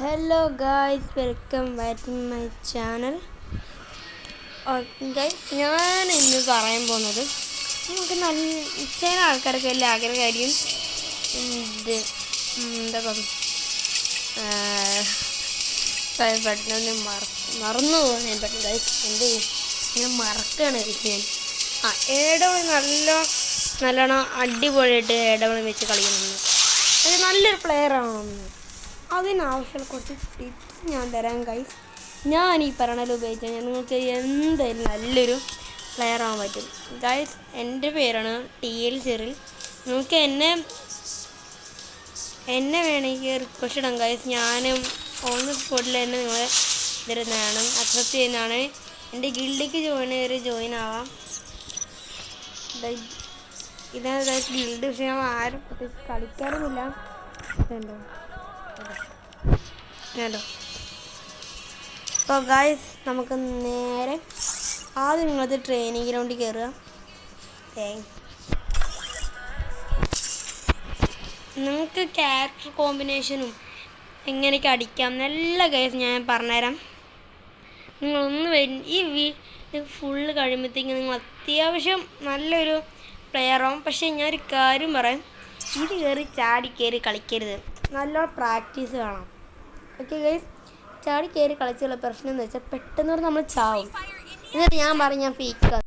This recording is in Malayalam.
Hello guys, welcome back to my channel. Guys, ഞാൻ ഇന്ന് പറയാൻ പോകുന്നത് നമുക്ക് ചില ആൾക്കാർക്ക് വലിയ ആഗ്രഹമായിരിക്കും ഇത് എന്താ പറയുക പെട്ടെന്ന് മറന്നു പോകുന്നത് പെട്ടെന്ന് ഗൈസ് എന്ത് ഇങ്ങനെ മറക്കുകയാണ് ഞാൻ ഏടവളി നല്ലോണം അടിപൊളിയായിട്ട് ഏടവളി വെച്ച് കളിക്കുന്നു. അത് നല്ലൊരു പ്ലെയറാണെന്ന് അതിനാവശ്യമുള്ള കുറച്ച് ടിപ്സ് ഞാൻ തരാം ഗൈസ്. ഞാൻ ഈ പറയണതിൽ ഉപയോഗിച്ചാൽ നിങ്ങൾക്ക് എന്തായാലും നല്ലൊരു പ്ലെയർ ആവാൻ പറ്റും ഗൈസ്. എൻ്റെ പേരാണ് TL ചെറിൽ. നിങ്ങൾക്ക് എന്നെ വേണമെങ്കിൽ റിക്വസ്റ്റ് ഇടാം ഗൈസ്. ഞാനും ഓൺ ദ സ്പോട്ടിൽ തന്നെ നിങ്ങൾ ഇതിരുന്നതാണ് അക്സെപ്റ്റ് ചെയ്യുന്നതാണ്. എൻ്റെ ഗിൽഡിക്ക് ജോയിൻ ആവാം. ഇതാണ് ഗൈസ് ഗിൽഡ്. പക്ഷേ ഞാൻ ആരും പ്രത്യേകിച്ച് കളിക്കാറൊന്നുമില്ല. ഹലോ, അപ്പോൾ ഗായ്സ് നമുക്ക് നേരെ ആദ്യം നിങ്ങളത് ട്രെയിനിങ് ഗ്രൗണ്ടിൽ കയറുക. നിങ്ങൾക്ക് ക്യാരക്ടർ കോമ്പിനേഷനും എങ്ങനെയൊക്കെ അടിക്കാം നല്ല ഗൈസ് ഞാൻ പറഞ്ഞുതരാം. നിങ്ങളൊന്ന് ഈ ഫുള്ള് കഴിയുമ്പോഴത്തേക്കും നിങ്ങൾ അത്യാവശ്യം നല്ലൊരു പ്ലെയർ ആവും. പക്ഷേ ഞാനൊരു കാര്യം പറയാം, ഇത് ചാടി കയറി കളിക്കരുത്. നല്ല പ്രാക്ടീസ് വേണം. ഓക്കെ ഗൈസ്, ചാടി കയറി കളിച്ചുള്ള പ്രശ്നം എന്ന് വെച്ചാൽ പെട്ടെന്ന് നമ്മൾ ചാവും. എന്നിട്ട് ഞാൻ ഫേക്കാണ്.